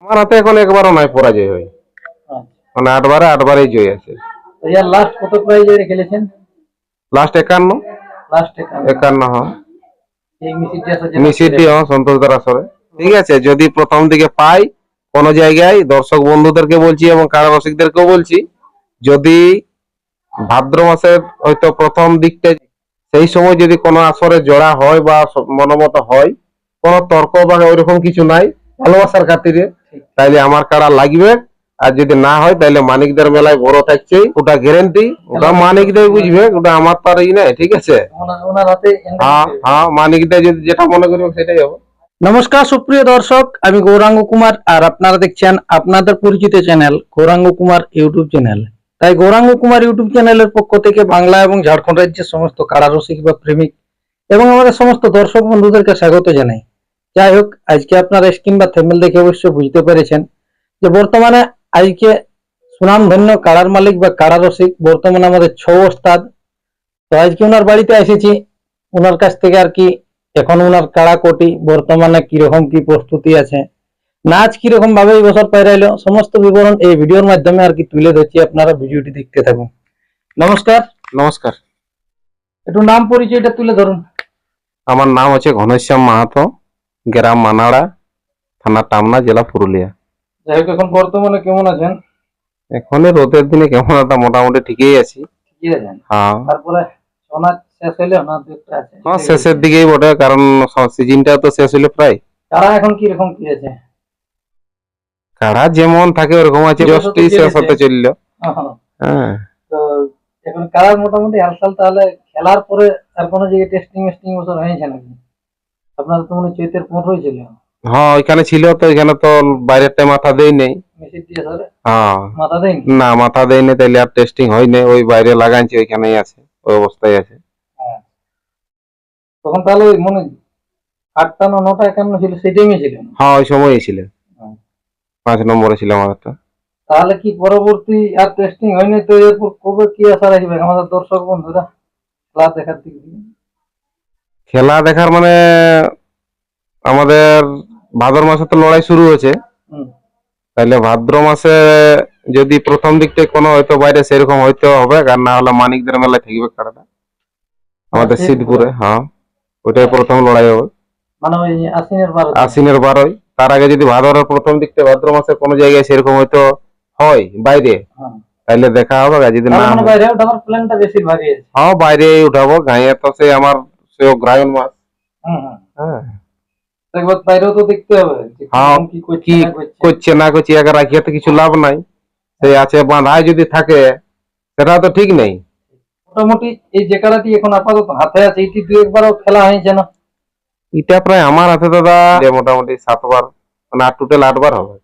আমার হাতে এখন একবারও নাই পরাজয় হয়, মানে 8 বারে 8 বারেই জয় আছে। লাস্ট কত প্রাইজে খেলেছেন? লাস্ট 51। লাস্ট 51 হ্যাঁ, এই মিসিডি হ্যাঁ, সন্তোষ দার আসরে। ঠিক আছে, যদি প্রথম দিকে পাই কোন জায়গায়, দর্শক বন্ধুদেরকে বলছি এবং কারা রসিকদেরকেও বলছি, যদি ভাদ্র মাসের হয়তো প্রথম দিকটা সেই সময় যদি কোনো আসরে জোড়া হয় বা মনোমত হয়, কোনো তর্ক বা ওইরকম কিছু নাই, ভালোবাসার খাতিরে, তাইলে আমার কাড়া লাগবে। আর যদি না হয় তাহলে মানিকদের মেলায় বড় থাকছে, ওটা গ্যারেন্টি, ওটা মানিকদের বুঝবে, ওটা আমার তো আর ই নাই। ঠিক আছে, হ্যাঁ হ্যাঁ, মানিকদের যদি যেটা মনে করবে সেটাই হবে। নমস্কার সুপ্রিয় দর্শক, আমি গৌরাঙ্গ কুমার আর আপনারা দেখছেন আপনাদের পরিচিত channel Gauranga Kumar YouTube channel. তাই গৌরাঙ্গ কুমার ইউটিউব চ্যানেলের পক্ষ থেকে বাংলা এবং ঝাড়খণ্ড রাজ্যের সমস্ত কাড়া রসিক বা প্রেমিক এবং আমাদের সমস্ত দর্শক বন্ধুদেরকে স্বাগত জানাই। যাই হোক, আজকে আপনারা স্ক্রিন বা থেম্বনেল দেখে অবশ্যই বুঝতে পেরেছেন যে বর্তমানে আজকে সুনামধন্য কাড়ার মালিক বা কাড়া রসিক বর্তমানে আমাদের 6 ওস্তাদ। তো আজকে ওনার বাড়িতে এসেছি, ওনার কাছ থেকে আর কি এখন ওনার কাড়াকটি বর্তমানে কিরকম কি প্রস্তুতি আছে, নাচ কিরকম ভাবে এই বছর পাইরাইলো, সমস্ত বিবরণ এই ভিডিওর মাধ্যমে আর কি তুলে ধরছি। আপনারা ভিডিওটি দেখতে থাকুন। নমস্কার। নমস্কার। একটু নাম পরিচয়টা তুলে ধরুন। আমার নাম হচ্ছে ঘনশ্যাম মাহাতো, গ্রাম মানাড়া, থানা টামনা, জেলা পুরুলিয়া। যাই হোক, এখন বর্তমানে কেমন আছেন? এখন রোদের দিনে কেমন একটা মোটামুটি ঠিকই আছি। ঠিকই আছেন? হ্যাঁ। তারপরে সোনা শেষ হইলে না দুটো আছে? হ্যাঁ, শেষের দিকেই বটে, কারণ সিজনটা তো শেষ হইলো প্রায়। তারা এখন কি রকম কি আছে? কাড়া যেমন থাকে ওরকম আছে, জস্টি শেষ হতে চললো। হ্যাঁ। তো এখন কাড়ার মোটামুটি হালচাল, তাহলে খেলার পরে আর কোনো জায়গায় টেস্টিং বছর হয়েছে নাকি? আপনার তো মনে চৈতের 15 ছিল। হ্যাঁ, ওইখানে ছিল তো, এখানে তো বাইরেরটা মাথা দেই নেই। মেসেজ দিয়ে স্যার হ্যাঁ, মাথা দেয়নি না মাথা দেই নেই, তাইলে আর টেস্টিং হয় নাই। ওই বাইরে লাগাইছি, ওইখানেই আছে, ওই অবস্থায় আছে। তখন তাহলে ওই মনে 8টা না 9টা 51 ছিল, সেই টাইমে ছিল? হ্যাঁ, ওই সময়ই ছিল, 5 নম্বরে ছিল আমাদেরটা। তাহলে কি পরবর্তী আর টেস্টিং হয়নি? তো এরপর কবে কি আশা রাখবে আমাদের দর্শক বন্ধুরা খেলা দেখার দিক দিয়ে? খেলা দেখার মানে আমাদের ভাদ্র মাসে তো লড়াই শুরু হয়েছে, তাহলে ভাদ্র মাসে যদি প্রথম দিকটা কোনো হয়তো বাইরে সেরকম হয়তো হবে, আর না হলে মানিকদের মেলায় থাকবে খেলাটা আমাদের সিদ্ধপুরে। হ্যাঁ, ওইটাই প্রথম লড়াই হবে, মানে ওই আশ্বিনের 12। তার আগে যদি ভাদ্রের প্রথম দিকটা ভাদ্র মাসে কোনো জায়গায় সেরকম হয়তো হয় বাইরে, তাহলে দেখা হবে। আর যদি না বাইরে ওঠাবার প্ল্যানটা বেশিরভাগই আছে। হ্যাঁ, বাইরে উঠাবো। গাঁয়ে তো সেই আমার সেই গ্রায়ণ মাছ। হ্যাঁ, একবার বাইরেও তো দেখতে হবে হ্যাঁ, কি করছে না করছে, একা রাখিয়ে তো কিছু লাভ নাই। সেই আছে বাঁধায় যদি থাকে, সেটা তো ঠিক নেই। মোটামুটি এই যে কাড়াটি এখন আপাতত হাতে আছে, এটি 2-1বারও খেলা হয়েছে না? এটা প্রায় আমার হাতে দাদা মোটামুটি 7 বার, মানে টোটাল 8 বার হবে।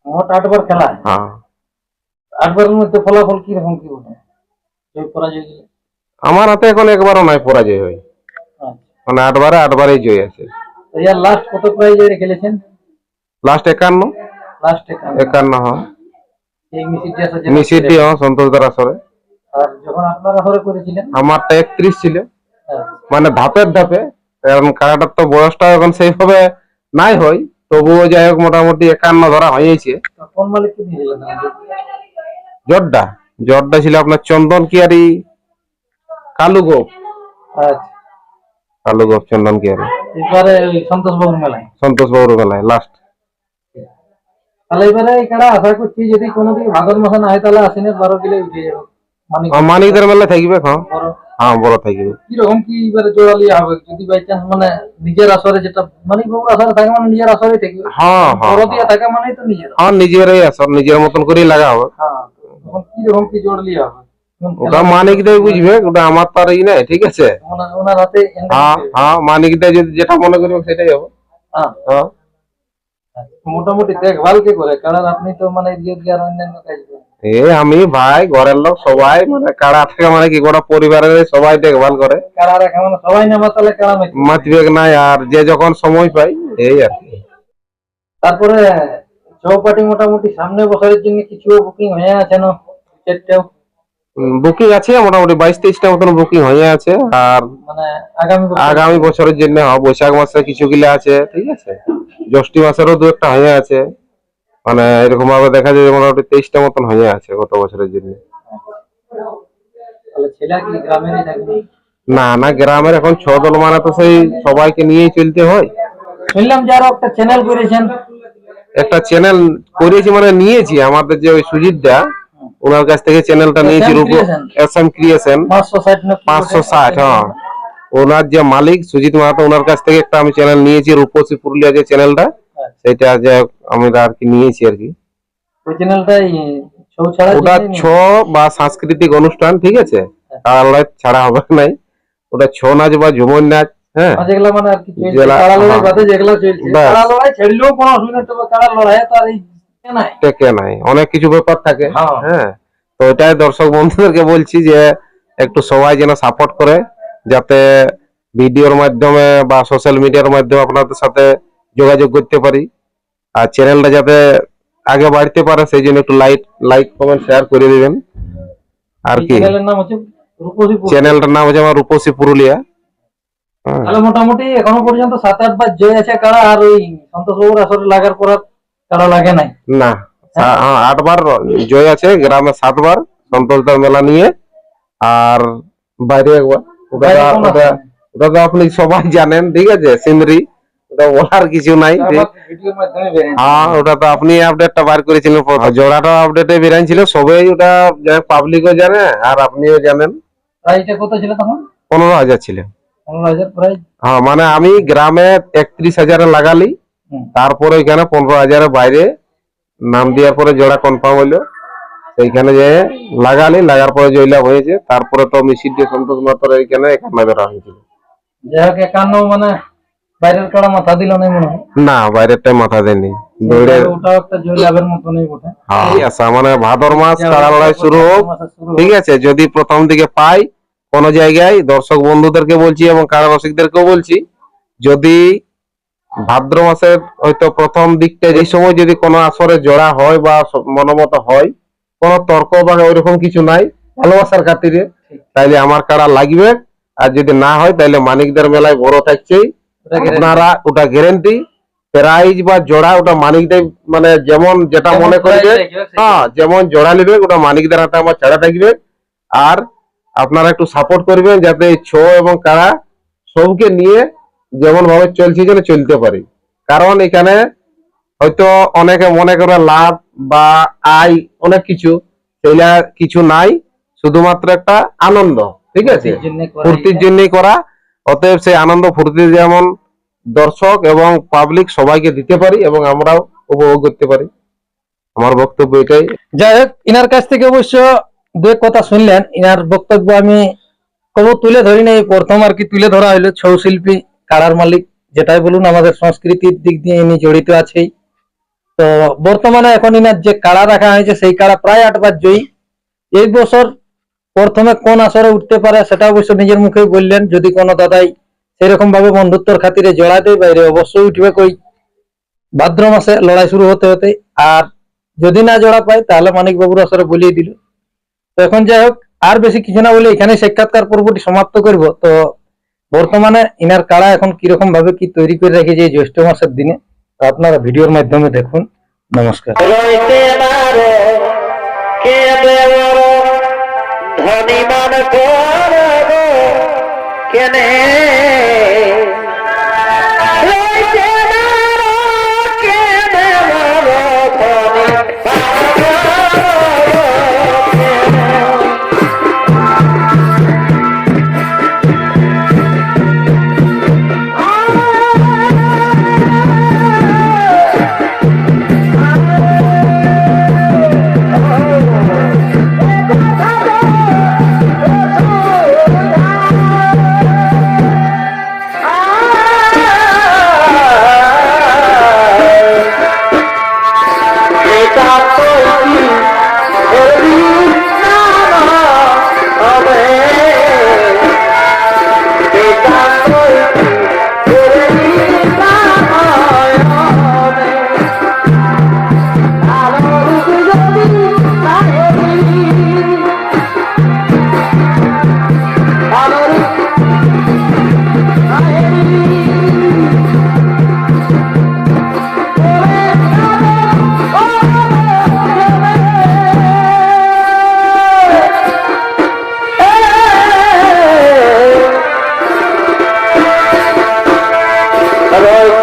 মোট 8বার খেলা? হ্যাঁ। 8বারের মধ্যে ফলাফল কি রকম কি বলে? জয় পরাজয়? আমার হাতে এখন একবারও নাই পরাজয় হয়, মানে 8 বারে 8 বারেই জয় আছে। লাস্ট কত প্রাইজে খেলেছেন? লাস্ট 51। লাস্ট 51 হ্যাঁ, এই মিসিডি হ্যাঁ, সন্তোষ দার আসরে। আর যখন আপনারা আসরে করেছিলেন? আমারটা 31 ছিল। মানে ধাপের ধাপে, কারণ কাড়াটার তো বয়সটা এখন সেইভাবে নাই হয়, তবুও যাই হোক মোটামুটি 51 ধরা হয়েছে। কোন মালিককে দিয়েছিলেন? জর্দা জর্দা ছিল আপনার চন্দন কিয়ারি, কালু গোপ। আচ্ছা, কালু গোপ, চন্দন কিয়ারি। এবারে ওই সন্তোষ বাবুর মেলায়? সন্তোষ বাবুর মেলায় লাস্ট। তাহলে এবারে এই খেলা আশা করছি যদি কোনো দিকে ভাদর মাসে না হয়, তাহলে আশ্বিনের 12 কিলো উঠে যাবে। মানিকদের মেলায় থাকবে। হ্যাঁ হ্যাঁ, বড় থাকবে। কিরকম কি এবারে জোড়ালিয়া হবে যদি বাই চান্স মানে নিজের আসরে, যেটা মানিক বাবুর আসরে থাকে মানে নিজের আসরেই থাকবে? হ্যাঁ হ্যাঁ, বড় দিয়া থাকা মানেই তো নিজের। হ্যাঁ, নিজেরই আসর, নিজের মতন করেই লাগা হবে। হ্যাঁ, তখন কিরকম কি জোড়ালিয়া হবে ওটা মানিকদের বুঝবে, ওটা আমার তো আর ই নাই। ঠিক আছে, ওনার হাতে। হ্যাঁ হ্যাঁ, মানিকদের যদি যেটা মনে করবে সেটাই হবে। হ্যাঁ, মোটামুটি দেখভাল কে করে কারণ আপনি তো মানে আর অন্যান্য কাজ করেন? আমি ভাই ঘরের লোক সবাই, মানে কাড়া থেকে মানে কি গোটা পরিবারের সবাই দেখভাল করে। কাড়া রাখা মানে সবাই না মাতালে কাড়া মাতবেগ নাই, আর যে যখন সময় পাই এই আর কি। তারপরে চৌপাটি মোটামুটি সামনে বছরের জন্য কিছু বুকিং হয়ে আছে না? বুকিং আছে মোটামুটি 22-23টা মতন বুকিং হয়ে আছে। আর মানে আগামী বছরের জন্য বৈশাখ মাসে কিছু গিলা আছে। ঠিক আছে, জ্যৈষ্ঠ মাসেরও 2-1টা হয়ে আছে। মানে এরকম ভাবে দেখা যায় যে মোটামুটি 23টা মতন হয়ে আছে গত বছরের জন্য। তাহলে ছেলে কি গ্রামেরই থাকবে? না না, গ্রামের এখন 6 দল মানে তো সেই সবাইকে নিয়েই চলতে হয়। শুনলাম যে আরো একটা চ্যানেল করেছেন। একটা চ্যানেল করেছি মানে নিয়েছি আমাদের যে ওই সুজিত দা, ওনার কাছ থেকে চ্যানেলটা নিয়েছি, এসএম ক্রিয়েশন 560 না 560। হ্যাঁ, ওনার যে মালিক সুজিত মাহাতো, ওনার কাছ থেকে একটা আমি চ্যানেল নিয়েছি, রূপসী পুরুলিয়া যে চ্যানেলটা, সেটা যে আমরা আর কি নিয়েছি আর কি। ওই চ্যানেলটাই ছৌ ছাড়া ওটা বা সাংস্কৃতিক অনুষ্ঠান, ঠিক আছে, কারালয় ছাড়া হবে নাই। ওটা ছৌ নাচ বা ঝুমুর নাচ, হ্যাঁ, যেগুলা মানে আর কি জেলা- কাড়া লড়াই হ্যাঁ। বাদে যেগুলা চলছে, ব্যাস। কাড়া লড়াই ছেড়লেও কোনো অসুবিধা নেই, তবে কাড়া লড়াই তার এই নাই। টেকে নাই, অনেক কিছু ব্যাপার থাকে। হ্যাঁ। হ্যাঁ, তো এটাই দর্শক বন্ধুদেরকে বলছি যে একটু সবাই যেন সাপোর্ট করে, যাতে ভিডিওর মাধ্যমে বা সোশ্যাল মিডিয়ার মাধ্যমে আপনাদের সাথে যোগাযোগ করতে পারি, আর চ্যানেলটা যাতে আগে বাড়তে পারে সেই জন্য একটু লাইক কমেন্ট শেয়ার করে দিবেন আর কি। চ্যানেলের নাম হচ্ছে রূপসী পুরুলিয়া। চ্যানেলটার নাম হচ্ছে আমার রূপসী পুরুলিয়া। হ্যাঁ। তাহলে মোটামুটি এখনো পর্যন্ত 7-8 বার জয় আছে কাড়া, আর ওই সন্তোষবাবুর আসরে লাগার পর আর কাড়া লাগে নাই। না, 8 বার জয় আছে, গ্রামে 7 বার সন্তোষদার মেলা নিয়ে, আর বাইরে একবার। বাইরে কোন ওটা আছে? ওটা তো আপনি সবাই জানেন, ঠিক আছে, সিন্দ্রি, ওটা বলার কিছু নাই। আবার ভিডিওর মাধ্যমে বেরিয়ে হ্যাঁ, ওটা তো আপনি আপডেটটা বার করেছিলেন, জোড়াটা আপডেটে বেরিয়েছিল, সবাই ওটা পাবলিকও জানে আর আপনিও জানেন। প্রাইসটা কত ছিল তখন? 15,000 ছিল। 15,000 প্রাইস। হ্যাঁ, মানে আমি গ্রামে 31,000-এ লাগালি, তারপরে ওইখানে 15,000-এর বাইরে নাম দেওয়ার পরে জোড়া কনফার্ম হইলো, সেইখানে যে লাগার পরে জয়লাভ হয়েছে, তারপরে তো মিছিল দিয়ে সন্তোষ মাত্র এইখানে 51 বেড়া হয়েছিল। যাই হোক 51 মানে বাইরের কাড়া মাথা দিল না মনে হয়। না, বাইরেরটাই মাথা দেয়নি, দৌড়ে। ওটাও একটা জয় লাভের মতনই বটে। হ্যাঁ, আচ্ছা, মানে ভাদর মাস কাড়া লড়াই শুরু হোক, ঠিক আছে। যদি প্রথম দিকে পাই কোন জায়গায়, দর্শক বন্ধুদেরকে বলছি এবং কাড়া রসিকদেরকেও বলছি, যদি ভাদ্র মাসের হয়তো প্রথম দিকটা যে সময় যদি কোনো আসরে জোড়া হয় বা মনোমত হয়, কোনো তর্ক বা ওইরকম কিছু নাই, ভালোবাসার খাতিরে, তাইলে আমার কাড়া লাগবে। আর যদি না হয় তাহলে মানিকদের মেলায় বড় থাকছেই, আপনারা ওটা গ্যারেন্টি। প্রাইজ বা জোড়া ওটা মানিকদের, মানে যেমন যেটা মনে করবে, হ্যাঁ, যেমন জোড়া নেবে ওটা মানিকদের হাতে আমার ছাড়া থাকবে। আর আপনারা একটু সাপোর্ট করবেন যাতে এই ছো এবং কাড়া সবকে নিয়ে যেমন ভাবে চলছে যেন চলতে পারি। কারণ এখানে হয়তো অনেকে মনে করে লাভ বা আয় অনেক কিছু, সেটা কিছু নাই, শুধুমাত্র একটা আনন্দ, ঠিক আছে, ফুর্তির জন্যই করা। অতএব সেই আনন্দ ফুর্তি যেমন দর্শক এবং পাবলিক সবাইকে দিতে পারি এবং আমরাও উপভোগ করতে পারি। আমার বক্তব্য এটাই। যাই হোক, ইনার কাছ থেকে অবশ্য দু কথা শুনলেন, ইনার বক্তব্য আমি কবু তুলে ধরি নাই, প্রথম আর কি তুলে ধরা হইলো। ছৌ শিল্পী, কাড়ার মালিক, যেটাই বলুন আমাদের সংস্কৃতির দিক দিয়ে ইনি জড়িত আছেই। তো বর্তমানে এখন ইনার যে কাড়া রাখা হয়েছে সেই কাড়া প্রায় 8 বার জয়ী। এই বছর প্রথমে কোন আসরে উঠতে পারে সেটা অবশ্য নিজের মুখেই বললেন, যদি কোনো দাদাই সেরকম ভাবে বন্ধুত্বর খাতিরে জোড়া দেয় বাইরে অবশ্যই উঠবে কই ভাদ্র মাসে লড়াই শুরু হতে হতে। আর যদি না জোড়া পায় তাহলে মানিক বাবুর আসরে বলিয়ে দিল। তো এখন যাই হোক, আর বেশি কিছু না বলে এখানে সাক্ষাৎকার পর্বটি সমাপ্ত করব। তো বর্তমানে ইনার কাড়া এখন কিরকম ভাবে কি তৈরি করে রেখেছে এই জ্যৈষ্ঠ মাসের দিনে, তো আপনারা ভিডিওর মাধ্যমে দেখুন। নমস্কার। ধনিমান কেনে Oh! জয়